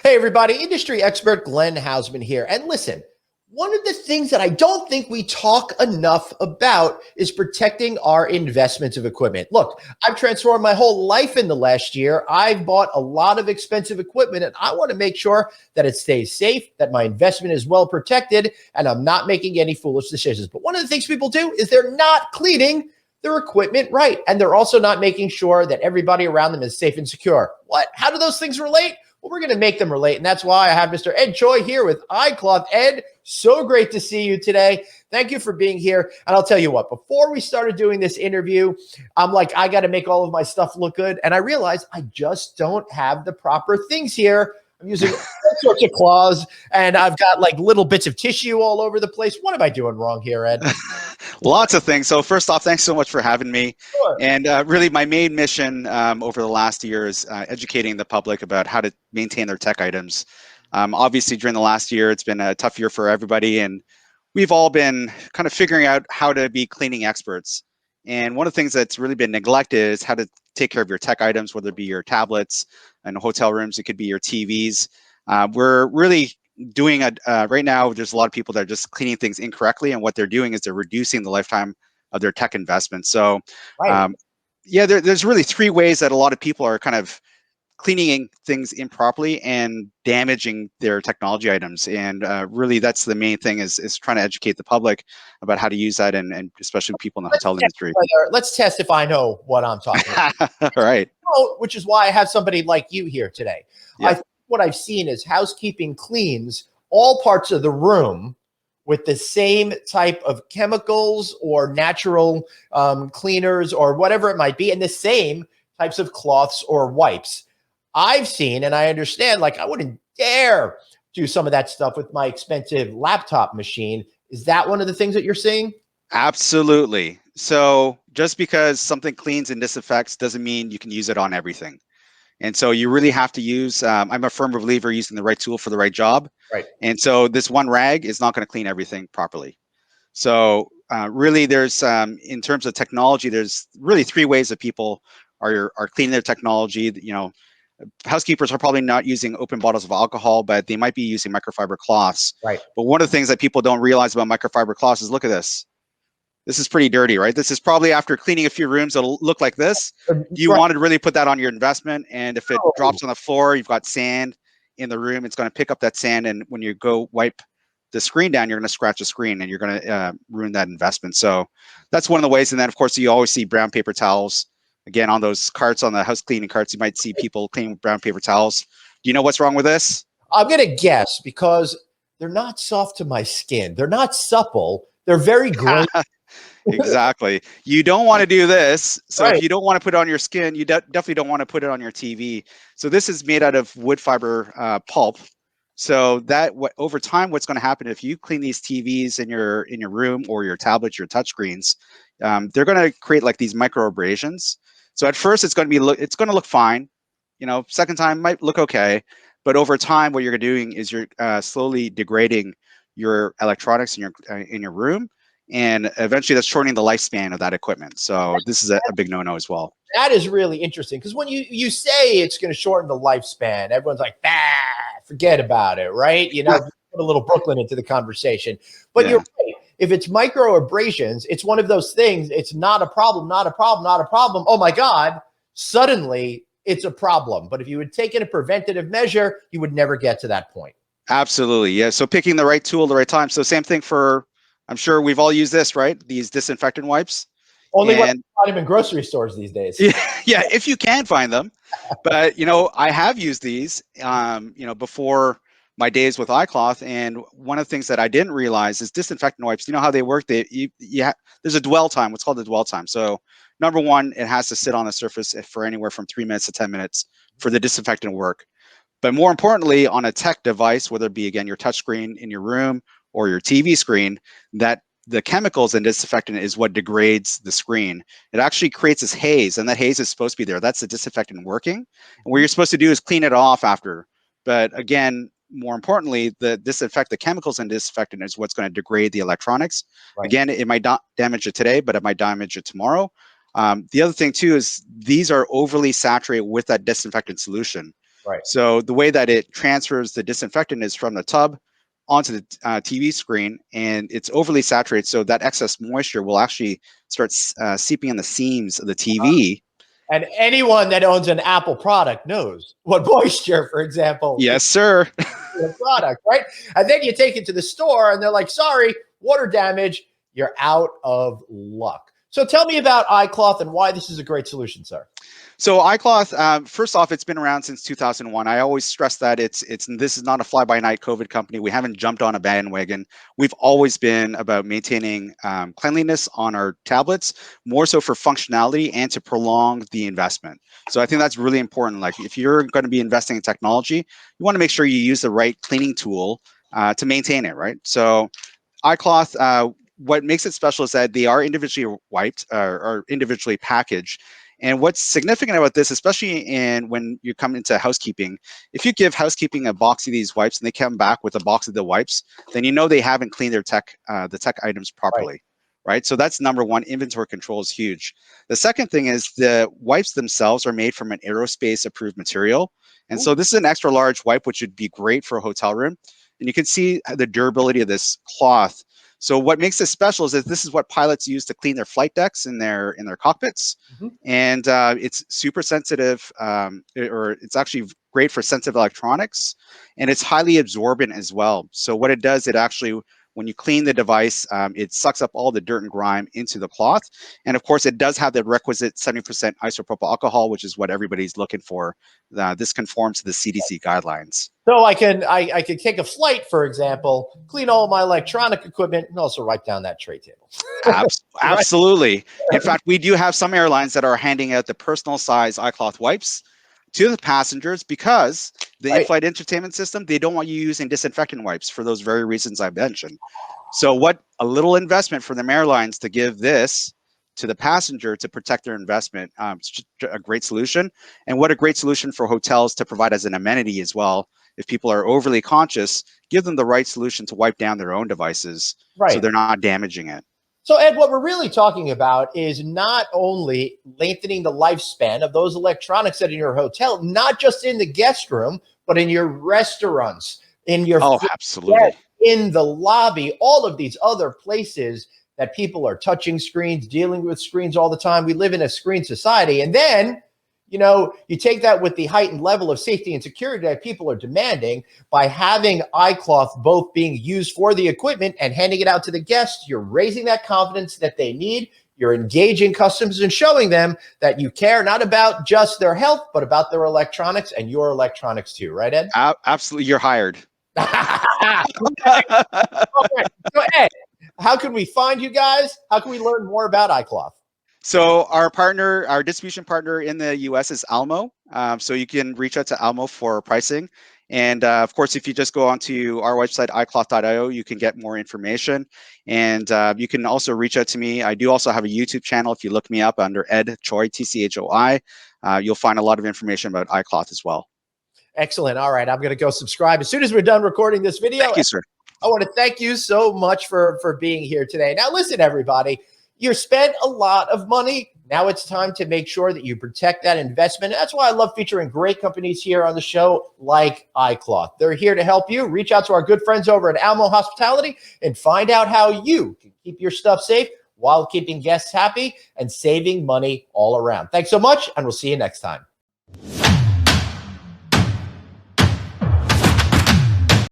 Hey, everybody, industry expert Glenn Hausman here. And listen, one of the things that I don't think we talk enough about is protecting our investments of equipment. Look, I've transformed my whole life in the last year. I've bought a lot of expensive equipment, and I want to make sure that it stays safe, that my investment is well protected, and I'm not making any foolish decisions. But one of the things people do is they're not cleaning their equipment right. And they're also not making sure that everybody around them is safe and secure. What? How do those things relate? Well, we're going to make them relate. And that's why I have Mr. Ed Choi here with iCloth. Ed, so great to see you today. Thank you for being here. And I'll tell you what, before we started doing this interview, I'm like, I got to make all of my stuff look good. And I realized I just don't have the proper things here. I'm using all sorts of claws, and I've got like little bits of tissue all over the place. What am I doing wrong here, Ed? Lots of things. So first off, thanks so much for having me. Sure. And really my main mission over the last year is educating the public about how to maintain their tech items. Obviously, during the last year, it's been a tough year for everybody, and we've all been kind of figuring out how to be cleaning experts. And one of the things that's really been neglected is how to take care of your tech items, whether it be your tablets and hotel rooms, it could be your TVs. We're really doing right now, there's a lot of people that are just cleaning things incorrectly, and what they're doing is they're reducing the lifetime of their tech investments. So Right. yeah, there's really three ways that a lot of people are kind of cleaning things improperly and damaging their technology items. And really that's the main thing is trying to educate the public about how to use that, and especially people in the hotel industry. Let's test if I know what I'm talking about. All right. Which is why I have somebody like you here today. I Yeah. think what I've seen is housekeeping cleans all parts of the room with the same type of chemicals or natural cleaners or whatever it might be, and the same types of cloths or wipes. I've seen, and I understand, like I wouldn't dare do some of that stuff with my expensive laptop machine. Is that one of the things that you're seeing? Absolutely. So just because something cleans and disinfects doesn't mean you can use it on everything. And so you really have to use, I'm a firm believer using the right tool for the right job. Right. And so this one rag is not going to clean everything properly. So really there's, in terms of technology, there's really three ways that people are cleaning their technology. You know, housekeepers are probably not using open bottles of alcohol, but they might be using microfiber cloths. Right. But one of the things that people don't realize about microfiber cloths is, look at this. This is pretty dirty, right? This is probably after cleaning a few rooms, it'll look like this. You want to really put that on your investment. And if it drops on the floor, you've got sand in the room, it's going to pick up that sand. And when you go wipe the screen down, you're going to scratch the screen and you're going to ruin that investment. So that's one of the ways. And then, of course, you always see brown paper towels. Again, on those carts, on the house cleaning carts, you might see people cleaning with brown paper towels. Do you know what's wrong with this? I'm going to guess because they're not soft to my skin. They're not supple. They're very grainy. Exactly. You don't want to do this. So Right. if you don't want to put it on your skin, you definitely don't want to put it on your TV. So this is made out of wood fiber pulp. So that over time, what's going to happen if you clean these TVs in your room or your tablets, your touchscreens, they're going to create like these micro abrasions. So at first, it's going to look fine. You know, second time might look okay, but over time, what you're doing is you're slowly degrading your electronics in your room. And eventually that's shortening the lifespan of that equipment. So this is a big no-no as well. That is really interesting because when you say it's going to shorten the lifespan, everyone's like, forget about it, right? You know, put a little Brooklyn into the conversation. But Yeah. you're right. If it's micro abrasions, it's one of those things. It's not a problem, not a problem, not a problem. Oh my God, suddenly it's a problem. But if you had taken a preventative measure, you would never get to that point. Absolutely. Yeah. So picking the right tool at the right time. So same thing for, I'm sure we've all used this, right? These disinfectant wipes. Only when you find them in grocery stores these days. Yeah, if you can find them. But, you know, I have used these, you know, before my days with iCloth. And one of the things that I didn't realize is disinfectant wipes, you know how they work? There's a dwell time, what's called the dwell time. So number one, it has to sit on the surface for anywhere from 3 minutes to 10 minutes for the disinfectant to work. But more importantly, on a tech device, whether it be, again, your touchscreen in your room or your TV screen, that the chemicals in disinfectant is what degrades the screen. It actually creates this haze, and that haze is supposed to be there. That's the disinfectant working. And what you're supposed to do is clean it off after. But again, more importantly, the chemicals in disinfectant is what's going to degrade the electronics. Right. Again, it might not damage it today, but it might damage it tomorrow. The other thing too is these are overly saturated with that disinfectant solution. Right. So the way that it transfers the disinfectant is from the tub onto the TV screen, and it's overly saturated, so that excess moisture will actually start seeping in the seams of the TV. And anyone that owns an Apple product knows what moisture, for example, is Yes, sir. in a product, right? And then you take it to the store and they're like, sorry, water damage. You're out of luck. So tell me about iCloth and why this is a great solution, sir. So iCloth, first off, it's been around since 2001. I always stress that this is not a fly-by-night COVID company. We haven't jumped on a bandwagon. We've always been about maintaining cleanliness on our tablets, more so for functionality and to prolong the investment. So I think that's really important. Like if you're going to be investing in technology, you want to make sure you use the right cleaning tool to maintain it, right? So iCloth, what makes it special is that they are individually wiped or individually packaged. And what's significant about this, especially when you come into housekeeping, if you give housekeeping a box of these wipes and they come back with a box of the wipes, then you know they haven't cleaned their the tech items properly, right? So that's number one. Inventory control is huge. The second thing is the wipes themselves are made from an aerospace approved material. And so this is an extra large wipe, which would be great for a hotel room. And you can see the durability of this cloth. So what makes this special is that this is what pilots use to clean their flight decks in their cockpits, and it's super sensitive, or it's actually great for sensitive electronics, and it's highly absorbent as well. So what it does, it actually, when you clean the device, it sucks up all the dirt and grime into the cloth, and of course, it does have the requisite 70% isopropyl alcohol, which is what everybody's looking for. This conforms to the CDC guidelines. So I can take a flight, for example, clean all my electronic equipment, and also write down that tray table. Absolutely. In fact, we do have some airlines that are handing out the personal size iCloth wipes to the passengers because the in-flight entertainment system, they don't want you using disinfectant wipes for those very reasons I mentioned. So what a little investment for them airlines to give this to the passenger to protect their investment. It's just a great solution. And what a great solution for hotels to provide as an amenity as well. If people are overly conscious, give them the right solution to wipe down their own devices so they're not damaging it. So Ed, what we're really talking about is not only lengthening the lifespan of those electronics that are in your hotel, not just in the guest room, but in your restaurants, in your absolutely, in the lobby, all of these other places that people are touching screens, dealing with screens all the time. We live in a screen society. And then, you know, you take that with the heightened level of safety and security that people are demanding by having iCloth both being used for the equipment and handing it out to the guests. You're raising that confidence that they need. You're engaging customers and showing them that you care not about just their health, but about their electronics and your electronics too. Right, Ed? Absolutely. You're hired. Okay. So Ed, how can we find you guys? How can we learn more about iCloth? So our distribution partner in the US is Almo. So you can reach out to Almo for pricing. And of course, if you just go onto our website, iCloth.io, you can get more information. And you can also reach out to me. I do also have a YouTube channel. If you look me up under Ed Choi, TCHOI, you'll find a lot of information about iCloth as well. Excellent. All right. I'm going to go subscribe as soon as we're done recording this video. Thank you, sir. I want to thank you so much for being here today. Now, listen, everybody, you spent a lot of money. Now it's time to make sure that you protect that investment. That's why I love featuring great companies here on the show like iCloth. They're here to help you. Reach out to our good friends over at Almo Hospitality and find out how you can keep your stuff safe while keeping guests happy and saving money all around. Thanks so much, and we'll see you next time.